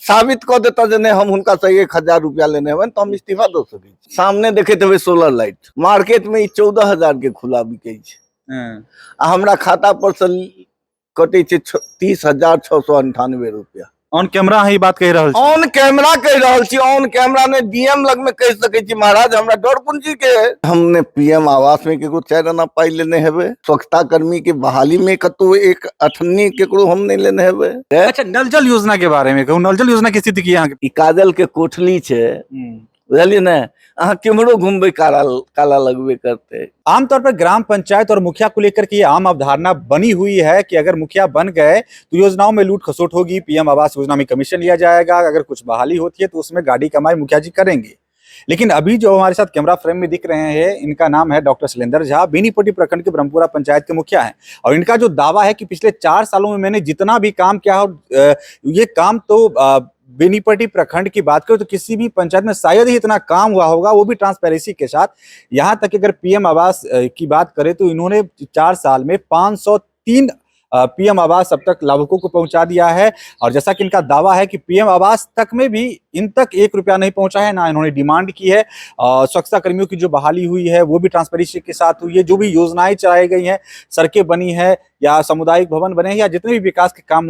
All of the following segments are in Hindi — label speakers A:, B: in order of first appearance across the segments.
A: साबित कर देता जे नहीं हम हुनका से 1000 रुपया लेने हैं तो हम इस्तीफा दे सके छी। सामने देखे थे सोलर लाइट मार्केट में 14,000 के खुला बिके छै, आ हमरा खाता पर से कटे छै 30,698 रुपया।
B: ऑन कैमरा ही बात कह रहा
A: ऑन कैमरा कह रहा छी, ऑन कैमरा ने डीएम लग में कह सके छी महाराज हमरा डर पूंजी के। हमने पीएम आवास में केकरो 4 आना पाई लेने हेबे, स्वच्छता कर्मी के बहाली में कतो 1 अठन्नी केकरो हम नहीं लेने हेबे।
B: अच्छा, नल जल योजना के बारे में कहूं, नल जल योजना की स्थिति की यहाँ
A: ई काजल के कोठली छे, बुझलिए ना, अहाँ केम्हरो घूमबे काला लगबे करते।
B: आमतौर पर ग्राम पंचायत और मुखिया को लेकर के ये आम अवधारणा बनी हुई है कि अगर मुखिया बन गए तो योजनाओं में लूट खसोट होगी, पीएम आवास योजना में कमीशन लिया जाएगा, अगर कुछ बहाली होती है तो उसमें गाड़ी कमाई मुखिया जी करेंगे। लेकिन अभी जो हमारे साथ कैमरा फ्रेम में दिख रहे हैं, इनका नाम है डॉक्टर शैलेंद्र झा, बेनीपट्टी प्रखंड के ब्रह्मपुरा पंचायत के मुखिया हैं। और इनका जो दावा है कि पिछले 4 सालों में मैंने जितना भी काम किया हो, ये काम तो बेनीपट्टी प्रखंड की बात करें तो किसी भी पंचायत में शायद ही इतना काम हुआ होगा, वो भी ट्रांसपेरेंसी के साथ। यहाँ तक कि अगर पीएम आवास की बात करें तो इन्होंने 4 साल में 503 पीएम आवास अब तक लाभुकों को पहुंचा दिया है। और जैसा कि इनका दावा है कि पीएम आवास तक में भी इन तक 1 रुपया नहीं पहुंचा है, ना इन्होंने डिमांड की है। स्वच्छता कर्मियों की जो बहाली हुई है वो भी ट्रांसपेरेंसी के साथ हुई है। जो भी योजनाएं चलाई गई हैं, सड़कें बनी है या सामुदायिक भवन बने हैं या जितने भी विकास के काम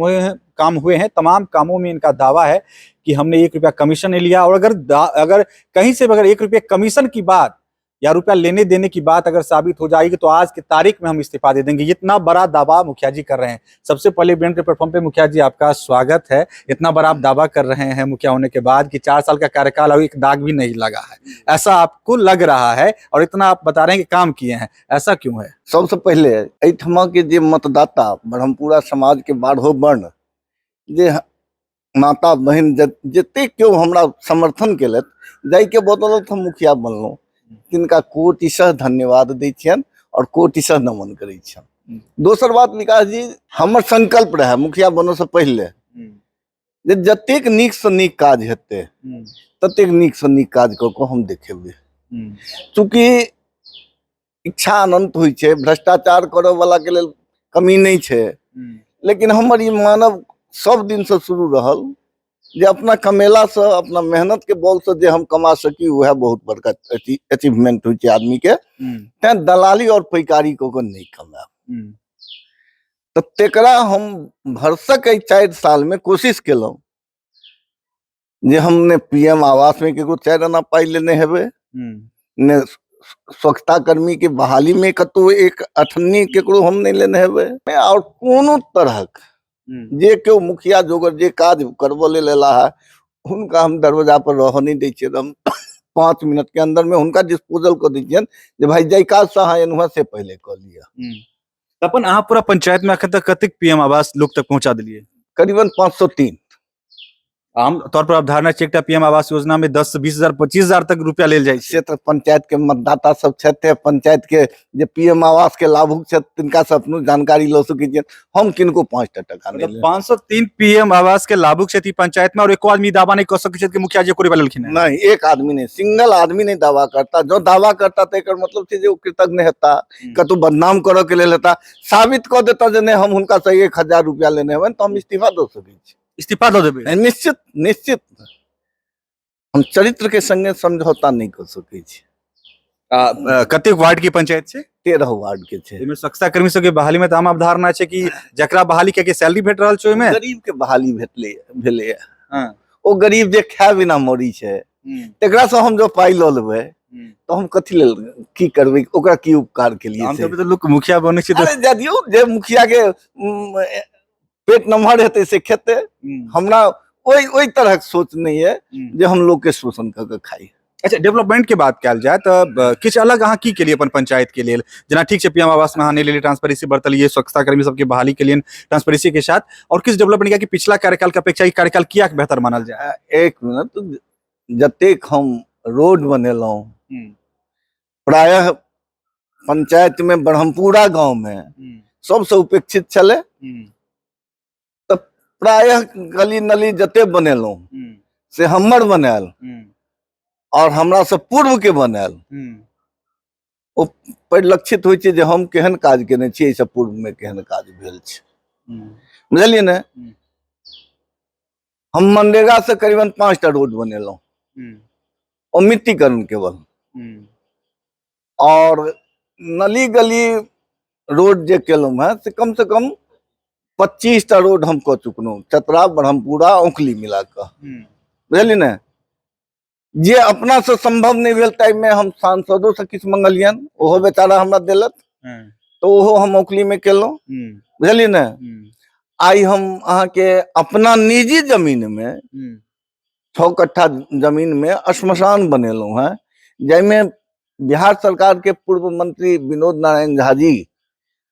B: हुए हैं, तमाम कामों में इनका दावा है कि हमने 1 रुपया कमीशन नहीं लिया। और अगर कहीं से अगर 1 रुपये कमीशन की बात या रुपया लेने देने की बात अगर साबित हो जाएगी तो आज की तारीख में हम इस्तीफा दे देंगे। इतना बड़ा दावा मुखिया जी कर रहे हैं। सबसे पहले बीएन के प्लेटफॉर्म पे मुखिया जी आपका स्वागत है। इतना बड़ा आप दावा कर रहे हैं मुखिया होने के बाद कि 4 साल का कार्यकाल अभी एक दाग भी नहीं लगा है, ऐसा आपको लग रहा है, और इतना आप बता रहे हैं कि काम किए हैं, ऐसा क्यों है?
A: सबसे पहले एठमा के जे मतदाता ब्रह्मपुरा समाज के 12 वर्ण जे माता बहन जते क्यों हमरा समर्थन केलत, जाय के बदौलत हम मुखिया बनलहुं, तिनका कोटिशः धन्यवाद दै छियनि और कोटिशः नमन करै छियनि। दोसर बात विकास जी, हमर संकल्प रहे मुखिया बनने से पहले जे जतेक नीक से नीक काज हेतै ततेक नीक से नीक काज क के हम देखेबै। चूँकि इच्छा अनंत होइ छै, भ्रष्टाचार करऽ वाला के लेल कमी नहीं छै, लेकिन हमर ई मानव सब दिन से शुरू रहल जे अपना कमेला से, अपना मेहनत के बल से जे हम कमा सकी वह बहुत बड़का अचीवमेंट होइ छै आदमी के। तैं दलाली और पैकारी को नहीं कमाएब, तो तेकरा हम भरसक 4 साल में कोशिश केलहुं जे हमने पीएम आवास में केकरो 4 आना पाई लेने हेबे, ने स्वच्छता कर्मी के बहाली में कतो 1 अठन्नी केकरो हम नहीं लेने हेबे, और कोनो तरहक जे क्यों मुखिया जोगर जे काज करबो ले लेला है उनका हम दरवाजा पर रह नहीं दै छियै। हम 5 मिनट के अंदर में उनका डिस्पोजल कर दै छियनि जे भाई जय काज से अहाँ एनुहा से पहले कर लिया।
B: अपन अहाँ पूरा पंचायत में अखन तक कतेक पीएम आवास लोग तक पहुंचा दिलिए?
A: करीबन 503।
B: आम तौर पर अवधारणा छै एकटा पीएम आवास योजना में 10 से 20,000 25,000 तक रुपया लेल जाइ छै।
A: से तो पंचायत के मतदाता सब छथि, पंचायत के जे पीएम आवास के लाभुक छथि तिनका से अपनो जानकारी ल सकै छियनि, हम किनको 5 टका नहीं लेब।
B: 503 पीएम आवास के लाभुक छथि पंचायत में, और एको आदमी दावा नहीं कर सकै छथि कि मुखिया जी को लेलखिन है।
A: नहीं, एक आदमी नहीं, सिंगल आदमी नहीं दावा करता। जो दावा करता तो एकर मतलब छै जे ओ कृतज्ञ हेता, कतौ बदनाम करऽ के लेल हेता, साबित कर देता जे नहीं हम हुनका से 1000 रुपया लेने हेबनि तो हम इस्तीफा दे सकै छी।
B: इस्तीफा दे देबै?
A: निश्चित निश्चित, हम चरित्र के संगे समझौता नहीं कर सकै छी।
B: कतेक वार्ड की पंचायत छै?
A: 13 वार्ड के छै।
B: एमे स्वच्छता कर्मी सब के बहाली में आम अवधारणा छै कि जकरा बहाली के सैलरी भेट रहल छै ओइमे
A: गरीब के बहाली भेलै। हां, ओ गरीब जे खाए बिना मरी छै तेकरा से हम जो पाई ल लेबै तो हम कथी लेल की करबै, ओकरा की उपकार के लिए?
B: हम तो लोग मुखिया बनै छै
A: अरे जदियो जे मुखिया के पेट नमहर हेतै से खेतै, हमरा ओई तरह के सोच नहीं है जे हम लोग के शोषण क के खाई।
B: अच्छा, डेवलपमेंट के बात कल जाए तो किछ अलग अहाँ की केलिए अपन पंचायत के लिए? जना ठीक है पीएम आवास में अहाँ नहीं ट्रांसपेरेंसी बरतलिए, स्वच्छता कर्मी सबके बहाली के लिए ट्रांसपेरेंसी के साथ, और किस डेवलपमेंट किया कि पिछला कार्यकाल के अपेक्षा कार्यकाल किया बेहतर मानल जाए?
A: 1 मिनट, जतेक हम रोड बनेलहुं प्रायः पंचायत में ब्रह्मपुरा गांव में सबसे उपेक्षित छले, तो प्रायः गली नली जते बनेलहुं से हमर बनायल और हमरा से पूर्व के बनायल ओ परिलक्षित होइ छै जे हम केहन काज केने छी, एहिसँ पूर्व में केहन काज भेल छै, बुझलिए ने? हम मनरेगा से करीबन 5टा रोड बनेलहुँ और मिट्टीकरण केवल, और नली गली रोड जे केलहुँ है से कम 25टा रोड हम कऽ चुकलहुँ, चतरा ब्रह्मपुरा औंकली मिला कऽ, बुझलियै ने। जे अपना से संभव नहीं भेल टाइम में हम सांसदों से किछु मंगलियन, ओहो बेचारा हमरा देलक, तो ओहो हम औकली में केलहुँ, बुझलियै ने। आई हम अहाँ के अपना निजी जमीन में 6 कट्ठा जमीन में श्मशान बनेलहुँ है, जाहिमे बिहार सरकार के पूर्व मंत्री विनोद नारायण झा जी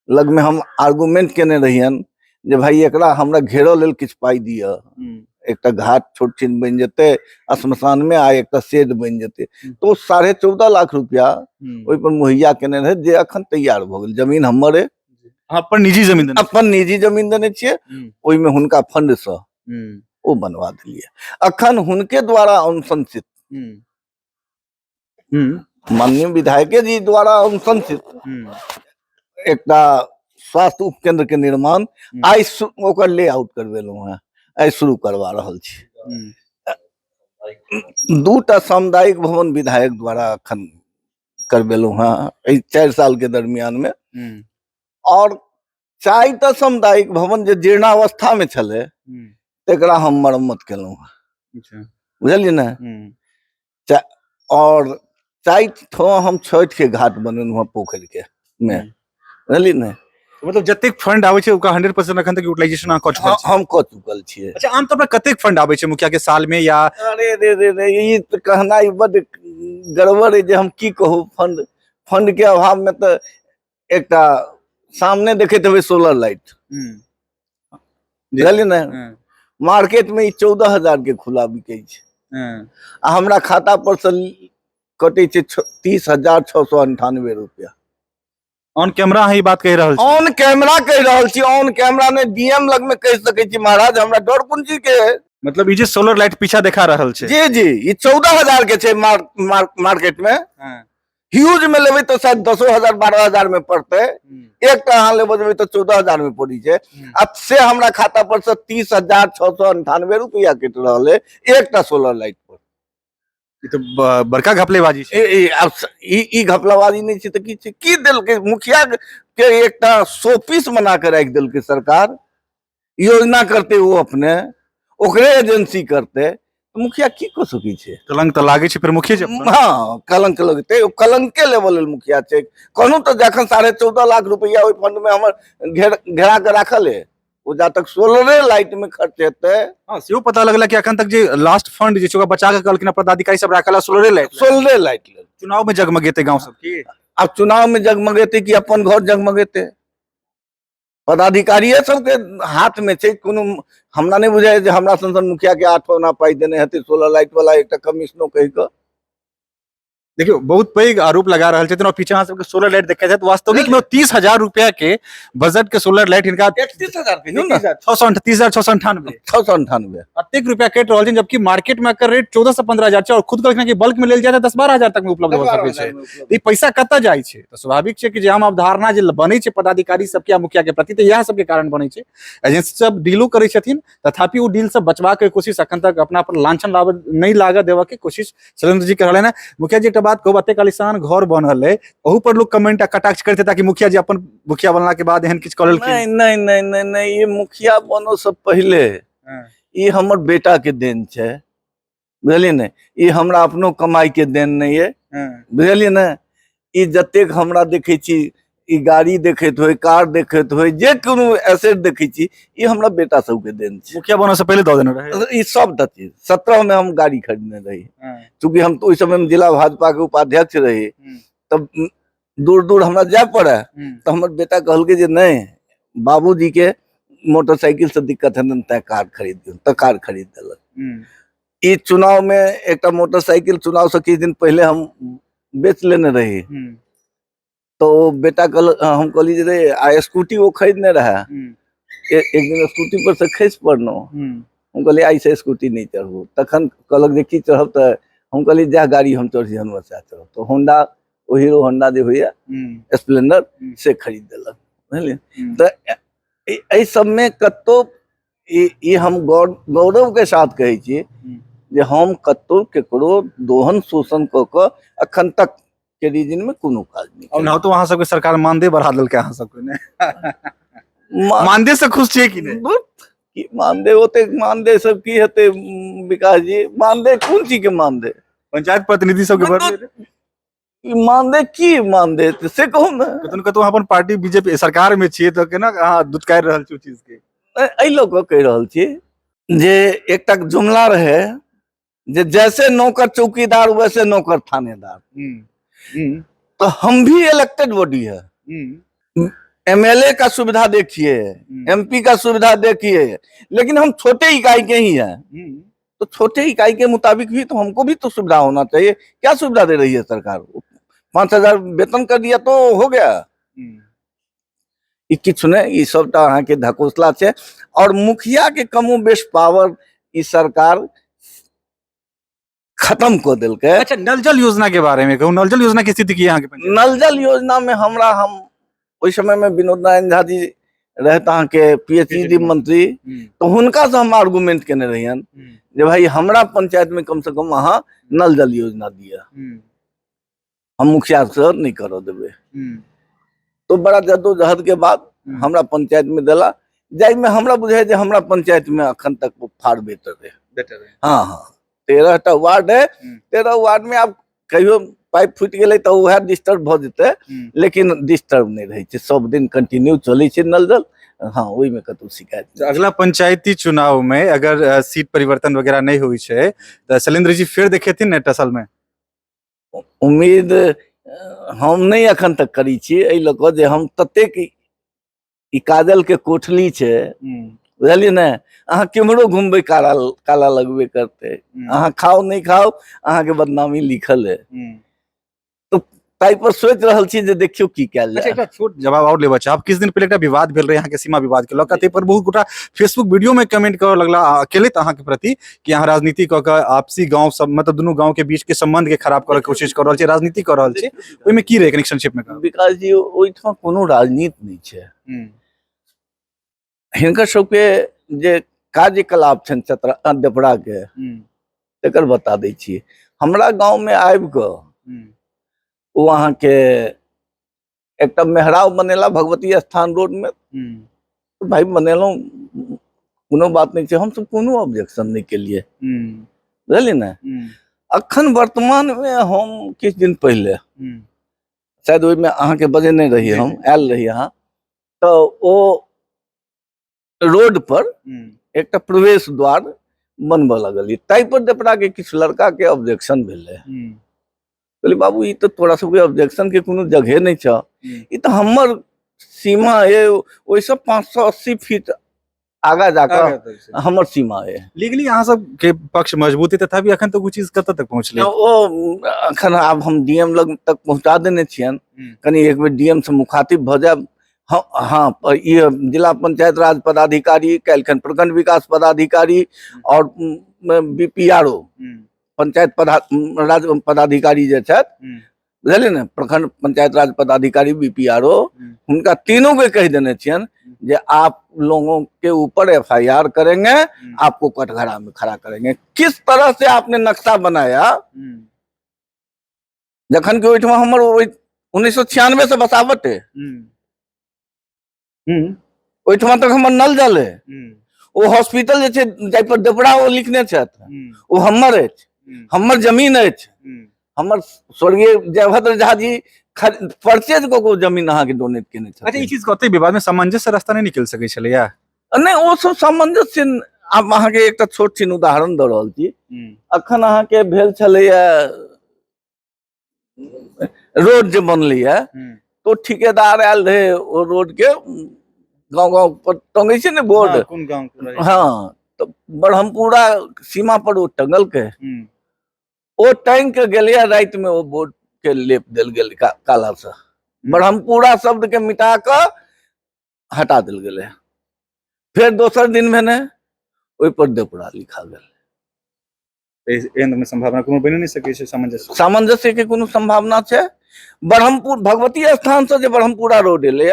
A: लग में हम आर्गुमेंट केने रहियन जे भाई एकरा हमरा घेरऽ लेल किछु पाई दिअ, एकटा घाट छोट छीन बन जेते श्मशान में, आ एकटा शेड बन जेते, तो 14.5 लाख रुपया ओहि पर मुहैया केने रहे, जे अखन तैयार भ गेल। जमीन हमर है,
B: अपन निजी जमीन
A: अपन निजी जमीन देने छियै, ओहि में हुनका फंड से ओ बनवा दिलिए। अखन हुनके द्वारा अनुशंसित, माननीय विधायक जी द्वारा अनुशंसित एकटा स्वास्थ्य उपकेंद्र के निर्माण आई ओकर लेआउट करवेलहुँ है, आई शुरू करवा रहल छी। 2टा सामुदायिक भवन विधायक द्वारा अखन करवेलहुँ है 4 साल के दरमियान में, और 4टा सामुदायिक भवन जे जीर्णावस्था में छले तेकरा हम मरम्मत केलहुँ, बुझलियै ने। और 4 ठो हम छठ के घाट बनेलहुँ है पोखर के में, बुझलियै ने।
B: मतलब जतेक फंड आबै छै ओका 100% अखन तक यूटिलाइजेशन अहाँ कऽ चुकल छी?
A: हम कऽ चुकल छियै।
B: अच्छा, आमतौर पर कतेक फंड आबै छै मुखिया के साल में, या
A: अरे रे ई तऽ कहनाइ बड गड़बड़ है, जे हम की कहूँ। फंड के अभाव में तो एकटा सामने देखैत हेबै सोलर लाइट, बुझलियै ने, मार्केट में 14,000 के खुला बिकै छै, आ हमरा खाता पर से कटे छै 30,698 रुपया।
B: ऑन कैमरा अहाँ ई बात कहि रहल छी?
A: ऑन कैमरा कहि रहल छी, ऑन कैमरा ने डीएम लग में कहि सकै छी महाराज, हमरा डर कोन चीज के है।
B: मतलब ई जे सोलर लाइट पीछा देखा रहल छै,
A: जी जी, ई 14,000 के छै मार्केट में। ह्यूज में लेबै तो शायद 10,000 12,000 में पड़ते, एकटा अहाँ लेबै तो 14,000 में पड़ी छै। अब से हमरा खाता पर से 30,698 रुपया कट रहल है एकटा सोलर लाइट पर।
B: ई तो बड़का घपलेबाजी छै।
A: ई घपलाबाजी नहीं छै त की छै? की देलकै मुखिया के एकटा शोपीस बना के राख देलकै सरकार, योजना करते वो अपने, ओकरे एजेंसी करते, मुखिया की कऽ सकै छै?
B: कलंक तऽ लागै छै फिर मुखिया जब।
A: हाँ, कलंक लगते, कलंके लेवल मुखिया छै। कहूँ तो जखन 14.5 लाख रुपया ओहि फंड में हमर घेरा के राखल है, वो जा तक सोलरे लाइट में खर्च हेतै।
B: हाँ, सेहो पता लगला कि अखन तक जे लास्ट फंड जे छै ओकरा बचा के कहलखिन पदाधिकारी सब राखल सोलरे लाइट चुनाव में जगमगेते गांव सब की।
A: अब चुनाव में जगमगेते कि अपन घर जगमगेते? पदाधिकारिये सबके हाथ में छै। कोनो हमरा नहीं बुझाय जे हमरा संसद मुखिया के 8 आना पाई देने हेतै सोलर लाइट वाला एकटा कमिश्नो कहि कऽ।
B: देखियो, बहुत पैघ आरोप लगा रहल छथिन, और पीछे अहाँ सबके सोलर लाइट देखै छै, वास्तविक में 30,000 रुपया के बजट के सोलर लाइट हिनका
A: 31,000 के
B: 638,698 अतेक रुपया कट रहल छै, जबकि मार्केट में एकर रेट 14 से 15,000 छै, और खुद कहलखिन कि बल्क में लेल जाय त 10-12,000 तक में उपलब्ध भ सकै छै। ई पैसा कतऽ जाइ छै? तो स्वाभाविक छै कि जे आम अवधारणा जे बनै छै पदाधिकारी सबके या मुखिया के प्रति, तो इएह सबके कारण बनै छै। एजेंसी सब डीलो करै छथिन, तथापि ओ डील सब बचवा के कोशिश अखन तक अपना पर लांछन नहीं लागऽ देवा के कोशिश शैलेंद्र जी कर रहले हैं। मुखिया जी बात कहू, एते आलिशान घर बनल है, ओहू पर लोग कमेंट कटाक्ष करते ताकि मुखिया जी अपन मुखिया बनला के बाद एहन किछु करल
A: नहीं नहीं नहीं नहीं नहीं, ये मुखिया बनो से पहले ये हमर बेटा के देन छै, बुझलियै ने। ये हमरा अपनो कमाई के देन नहीं है, बुझलियै ने। ये जतेक हमरा देखे छी, ई गाड़ी देखैत होय, कार देखैत होय, जे कोनो एसेट देखै छी, ये हमरा बेटा सबके देन छै।
B: मुखिया बनो से पहले दो देने रहे
A: ई सब चीज 17 में हम गाड़ी खरीदने रही, चूंकि हम तो उस समय में जिला भाजपा के उपाध्यक्ष रही, तब दूर दूर हमरा जाय पड़े, तो हमर बेटा कहलकै जे नहीं, बाबूजी के मोटरसाइकिल से दिक्कत है, तय कार खरीद दियो, तो कार खरीद देलक। ई चुनाव में एक मोटरसाइकिल चुनाव से किछ दिन पहले हम बेच लेने रही, तो बेटा हम कहली रे आ स्कूटी वो खरीदने रहा, एक दिन स्कूटी पर से खसि पड़लहुँ, हम कहली आई से स्कूटी नहीं चढ़बू। तखन कहलक जे की चढ़ब, तो हम कहली जा गाड़ी हम चढ़ी, हम चढ़ब। तो होंडा, वो हीरो होंडा जे होइया स्प्लेंडर से खरीद देलक, बुझलियै। तो एहि सब में कतो ई हम गौरव के साथ कहै छी जे हम कतौ केकरो दोहन शोषण क के अखन तक के रीजन में कोनो काज नहीं
B: और ना तो वहां सबके सरकार मानदेय बढ़ा देलकै अहाँ सबके ने
A: मा-
B: मानदेय से खुश छियै कि नहीं?
A: की मानदेय होते, मानदेय सब की हेतै विकास जी, मानदेय कोन चीज के मानदेय?
B: पंचायत प्रतिनिधि सबके बढ़
A: ई मानदेय की मानदेय से कहू ने।
B: कतौ अपन पार्टी बीजेपी सरकार में छियै तो केना अहाँ दुत्कार रहल छी चीज के?
A: एहि लोग के कहि रहल छी जे एकटा जुमला रहे जे जैसे नौकर चौकीदार वैसे नौकर थानेदार। तो हम भी इलेक्टेड बॉडी है, एमएलए का सुविधा देखिए, एमपी का सुविधा देखिए, लेकिन हम छोटे इकाई के ही हैं। तो छोटे इकाई के मुताबिक भी तो हमको भी तो सुविधा होना चाहिए। क्या सुविधा दे रही है सरकार? 5,000 वेतन कर दिया तो हो गया? ई किछु नहीं, ई सबटा अहाँ के धकोसला छै। और मुखिया के कमो बेश पावर ई सरकार खत्म कर दिलकै।
B: अच्छा, नल जल योजना के बारे में कहूँ, नल जल योजना की स्थिति की यहाँ के पंचायत?
A: नल जल योजना में हम उस समय में विनोद नारायण झा जी रहता अहाँ के पीएचईडी मंत्री, तो हुनका से हम आर्गुमेंट केने रहियन जे भाई हमरा पंचायत में कम से कम अहाँ नल जल योजना दिया, हम मुखिया से नहीं करो देवे। तो बड़ा जद्दोजहद के बाद हमरा पंचायत में दिला, जाय में हमरा बुझाय जे हमरा पंचायत में अखन तक फार बेटर है। हाँ हाँ, 13टा वार्ड है, 13 वार्ड में आप कहियो पाइप फूट गए तो वह डिस्टर्ब भ जेते, लेकिन डिस्टर्ब नहीं रहे छै, सब दिन कंटिन्यू चले छै नल जल। हाँ, वही में कतौ शिकायत नहीं।
B: अगला पंचायती चुनाव में अगर सीट परिवर्तन वगैरह नहीं हुई है तो शैलेंद्र जी फिर देखेथिन ने टसल में?
A: उम्मीद हम नहीं अखन तक करी छी, एहि लऽ कऽ जे हम ततेक ई काजल के कोठली छै, बुझलियै ने, अहाँ केम्हरो घूमबै काला लगबे करते। अहाँ खाओ नहीं खाओ, अहाँ के बदनामी लिखल है। तो ताई पर सोच रहल छी जे देखियो की कैल जाय।
B: अच्छा, एकटा छोट जवाब और लेबा चाहब। किस दिन पहले एकटा विवाद भेल रहे यहाँ के, सीमा विवाद के लऽ कऽ, पर बहुत गोटा फेसबुक वीडियो में कमेंट करऽ लगला अकेले अहाँ के प्रति कि अहाँ राजनीति कऽ के आपसी गांव सब मतलब दोनों गांव के बीच के संबंध के खराब करऽ के कोशिश कर रहल छी, राजनीति कर रहल छी। ओइ में की रहे कनेक्शनशिप में?
A: विकास जी, ओइठाम कोनो राजनीति नहीं छै। हिनकर सबके जे कार्यकलाप छनि देपड़ा के, तकर बता दै छी। हमरा गांव में आबि कऽ वो अहाँ के एक मेहराब बनेला भगवती स्थान रोड में, तो भाई बनेलो, कोनो बात नहीं छै, हम सब कोनो ऑब्जेक्शन नहीं के लिए, बुझलिए ना। अखन वर्तमान में हम किछ दिन पहले शायद ओहि में अहाँ के बजे नहीं रही, हम आयल रही अहाँ, तो वो रोड पर एक प्रवेश द्वार बनबे लगल, ताई पर देपड़ा के किछ लड़का के ऑब्जेक्शन भेले। बोले बाबू, ई तो तोरा सबके ऑब्जेक्शन के कोनो जगह नहीं छ, ई तो हमर सीमा है, ओइसे 580 फीट आगा जाकर हमर सीमा है।
B: लीगली अहाँ सब के पक्ष मजबूत है, तथापि अखन तक वो चीज कतऽ तक पहुंचले?
A: ओ अखन आब हम डीएम लग तक पहुंचा देने छियन, कनी एक बेर डीएम से मुखातिब भ जाब। हाँ, ये जिला पंचायत राज पदाधिकारी, कैलखन प्रखंड विकास पदाधिकारी और बीपीआरओ पंचायत राज पदाधिकारी जे छथि, बुझलिए ने, प्रखंड पंचायत राज पदाधिकारी बीपीआरओ, उनका तीनों के कह देने छियन जे आप लोगों के ऊपर एफआईआर करेंगे, आपको कटघरा में खड़ा करेंगे। किस तरह से आपने नक्शा बनाया, जखन के ओहिठाम हमर 1996 से बसावट है, ओहिठाम तक हमर नल जल है, वो हॉस्पिटल जे छै जाय पर देपड़ा वो लिखने छथि, वो हमर अछि, हमर जमीन अछि, हमर स्वर्गीय जयभद्र झा जी परचेज को जमीन अहाँ के डोनेट केने छथि।
B: अच्छा, ई चीज कते विवाद में सामंजस्य रास्ता नहीं निकल सकै छलैया?
A: नहीं, वो सब सामंजस्य आब अहाँ के एकटा छोट छिन उदाहरण द रहल छी। अखन अहाँ के भेल छलैया रोड जे बनलैया, तो ठेकेदार आयल रहे, वो रोड के गांव पर टंगे छै ने बोर्ड।
B: कोन गांव?
A: हाँ, तो ब्रह्मपुरा सीमा पर वो टंगल के, वो टैंक के गेलिया रात में, वो बोर्ड के लेप दिल गेल काला से, ब्रह्मपुरा शब्द के मिटा कर हटा दिल गेले। फिर दोसर दिन में ने ओहि पर देपड़ा लिखा गेल।
B: एहन में संभावना कोनो बनि नहीं सकै छै सामंजस्य?
A: सामंजस्य के कोनो संभावना छै? ब्रह्मपुर भगवती स्थान से जे ब्रह्मपुरा रोड एले,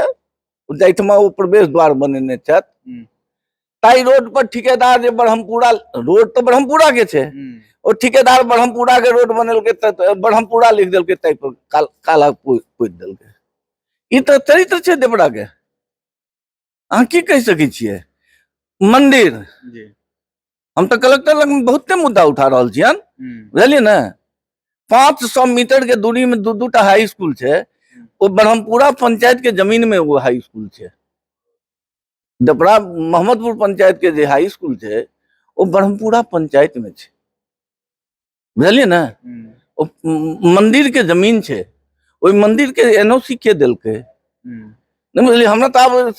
A: जाहिठमा वो प्रवेश द्वार बनेने छथि, ताई रोड पर ठेकेदार जे ब्रह्मपुरा रोड तो ब्रह्मपुरा के छे, और ठेकेदार ब्रह्मपुरा के रोड बनेलकै त ब्रह्मपुरा लिख देलकै, ताई पर काला पोति देलकै। ई तो चरित्र छै देवरा के। अहाँ की कहि सकै छियै? मंदिर
B: जी
A: हम तो कलेक्टर लग में बहुते मुद्दा उठा रहल छियन, बुझलियै ने। 500 मीटर के दूरी में दू टा हाई स्कूल छै, वो ब्रह्मपुरा पंचायत के जमीन में वो हाई स्कूल छै। देवरा मोहम्मदपुर पंचायत के जे हाई स्कूल छै वो ब्रह्मपुरा पंचायत में छै, बुझलियै ने। ओ मंदिर के जमीन छै, ओहि मंदिर के एनओसी के देलकै? नहीं बुझलियै। हमरा तो आब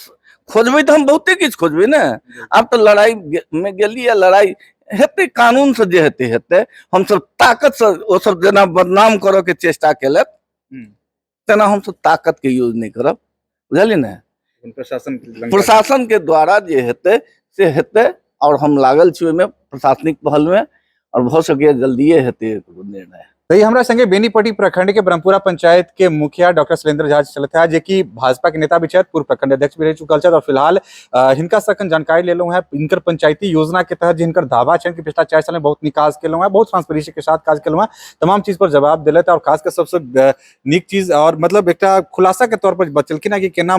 A: खोजबै तो हम बहुते किछु खोजबै ने। आब तो लड़ाई में गेलियै, लड़ाई हेतै, कानून से जे हेतै हेतै। हम सब ताकत से ओ सब जेना बदनाम करऽ के चेष्टा केलक, तेना हम सब ताकत के यूज नहीं करब, बुझलियै ने। प्रशासन के द्वारा जे हेतै से हेतै, और हम लागल छी ओहिमे प्रशासनिक पहल में, और भ सके जल्दिए हेतै निर्णय।
B: तो ये हमारा संगे बेनीपट्टी प्रखंड के ब्रह्मपुरा पंचायत के मुखिया डॉक्टर शैलेंद्र झा चलते हैं, जे कि भाजपा के नेता भी छथि, पूर्व प्रखंड अध्यक्ष भी रह चुकल छथि, और फिलहाल हिनका से अखन जानकारी लेलहुँ हैं इनकर पंचायती योजना के तहत जिनकर दावा छनि कि पिछला 4 साल में बहुत निकास केलहुँ हैं, बहुत ट्रांसपेरेंसी के साथ काज केलहुँ हैं, तमाम चीज पर जवाब दिलथि। और खास कर सबसे नीक चीज और मतलब एक खुलासा के तौर पर बचलखिन कि केना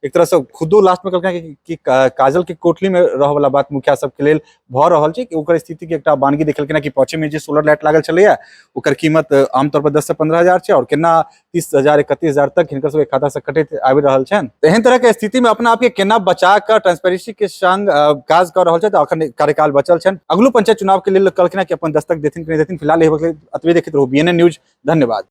B: एक तरह से खुदो लास्ट में कहलखिन कि काजल के कोठली में रह वाला बात मुखिया सबके लेल भ रहल छै, कि ओकर स्थिति के एकटा बानगी देखलखिन कि पछे में जे सोलर लाइट लागल छलैया ओकर कीमत आमतौर पर 10 से 15 हजार छै, और केना 30,000 31,000 तक हिनकर सबके खाता से कटैत आबि रहल छनि। एहन तरह के स्थिति में अपना आप के केना बचा कर ट्रांसपेरेंसी के संग काज कर रहल छथि। अखन कार्यकाल बचल छनि, अगलो पंचायत चुनाव के लेल कहलखिन कि अपन दस्तक देथिन कि नहीं देथिन। फिलहाल एतबे देखैत रहू BNN न्यूज। धन्यवाद।